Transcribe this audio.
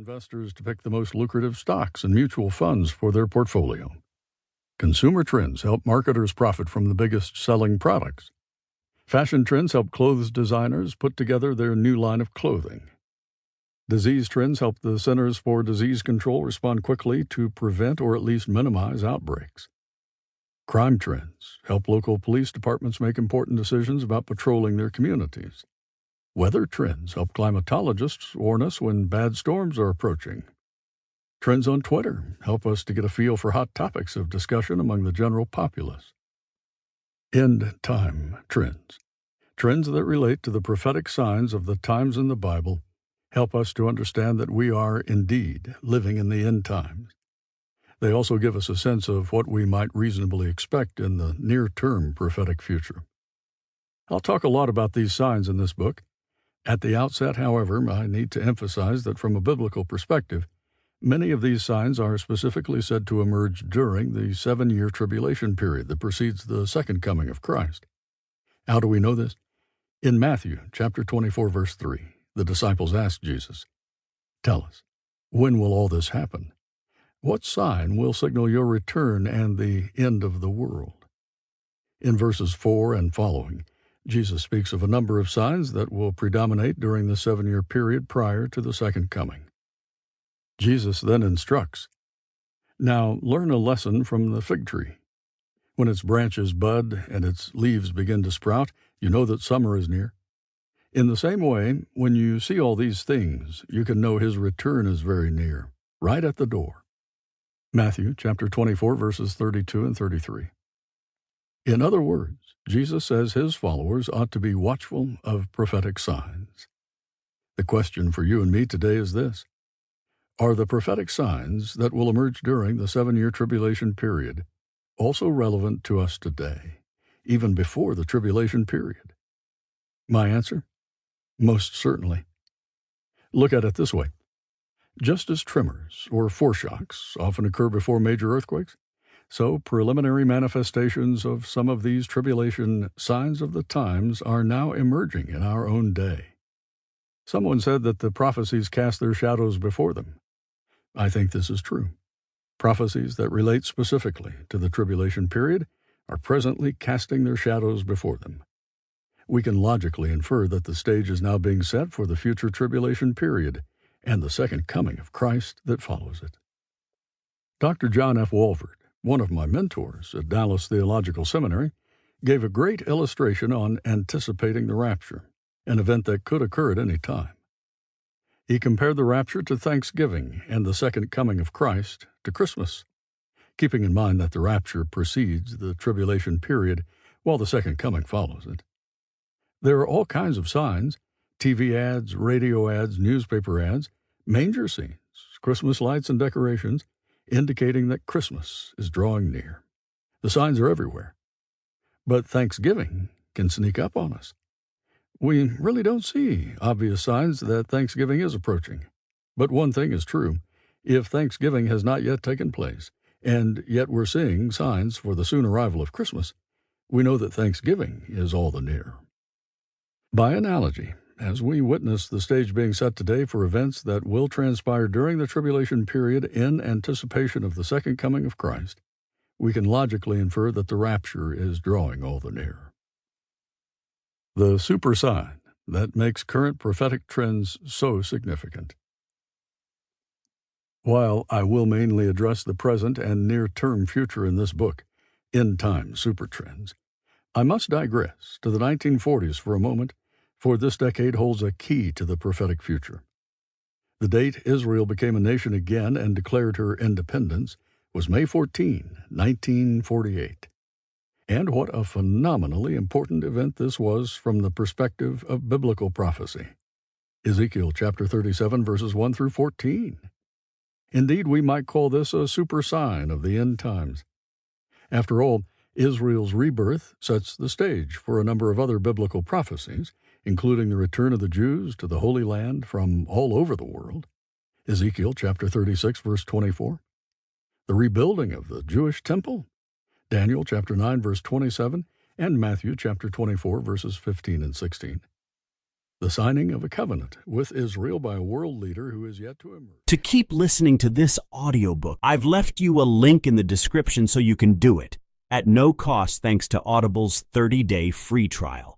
investors to pick the most lucrative stocks and mutual funds for their portfolio. Consumer trends help marketers profit from the biggest selling products. Fashion trends help clothes designers put together their new line of clothing. Disease trends help the Centers for Disease Control respond quickly to prevent or at least minimize outbreaks. Crime trends help local police departments make important decisions about patrolling their communities. Weather trends help climatologists warn us when bad storms are approaching. Trends on Twitter help us to get a feel for hot topics of discussion among the general populace. End time trends. Trends that relate to the prophetic signs of the times in the Bible help us to understand that we are indeed living in the end times. They also give us a sense of what we might reasonably expect in the near-term prophetic future. I'll talk a lot about these signs in this book. At the outset, however, I need to emphasize that from a biblical perspective, many of these signs are specifically said to emerge during the 7-year tribulation period that precedes the second coming of Christ. How do we know this? In Matthew chapter 24, verse 3, the disciples asked Jesus, "Tell us, when will all this happen? What sign will signal your return and the end of the world?" In verses 4 and following, Jesus speaks of a number of signs that will predominate during the 7-year period prior to the second coming. Jesus then instructs, "Now learn a lesson from the fig tree. When its branches bud and its leaves begin to sprout, you know that summer is near. In the same way, when you see all these things, you can know his return is very near, right at the door." Matthew chapter 24, verses 32 and 33. In other words, Jesus says his followers ought to be watchful of prophetic signs. The question for you and me today is this: are the prophetic signs that will emerge during the 7-year tribulation period also relevant to us today, even before the tribulation period? My answer? Most certainly. Look at it this way. Just as tremors or foreshocks often occur before major earthquakes, so preliminary manifestations of some of these tribulation signs of the times are now emerging in our own day. Someone said that the prophecies cast their shadows before them. I think this is true. Prophecies that relate specifically to the tribulation period are presently casting their shadows before them. We can logically infer that the stage is now being set for the future tribulation period and the second coming of Christ that follows it. Dr. John F. Walvoord, one of my mentors at Dallas Theological Seminary, gave a great illustration on anticipating the rapture, an event that could occur at any time. He compared the rapture to Thanksgiving and the second coming of Christ to Christmas, keeping in mind that the rapture precedes the tribulation period while the second coming follows it. There are all kinds of signs: TV ads, radio ads, newspaper ads, manger scenes, Christmas lights and decorations, indicating that Christmas is drawing near. The signs are everywhere. But Thanksgiving can sneak up on us. We really don't see obvious signs that Thanksgiving is approaching. But one thing is true: if Thanksgiving has not yet taken place, and yet we're seeing signs for the soon arrival of Christmas, we know that Thanksgiving is all the nearer. By analogy, as we witness the stage being set today for events that will transpire during the tribulation period in anticipation of the second coming of Christ, we can logically infer that the rapture is drawing all the nearer. The super sign that makes current prophetic trends so significant. While I will mainly address the present and near-term future in this book, End-Time Super Trends, I must digress to the 1940s for a moment, for this decade holds a key to the prophetic future. The date Israel became a nation again and declared her independence was May 14, 1948. And what a phenomenally important event this was from the perspective of biblical prophecy. Ezekiel chapter 37, verses 1 through 14. Indeed, we might call this a super sign of the end times. After all, Israel's rebirth sets the stage for a number of other biblical prophecies, including the return of the Jews to the Holy Land from all over the world, Ezekiel chapter 36, verse 24, the rebuilding of the Jewish temple, Daniel chapter 9, verse 27, and Matthew chapter 24, verses 15 and 16. the signing of a covenant with Israel by a world leader who is yet to emerge. To keep listening to this audiobook, I've left you a link in the description so you can do it at no cost thanks to Audible's 30-day free trial.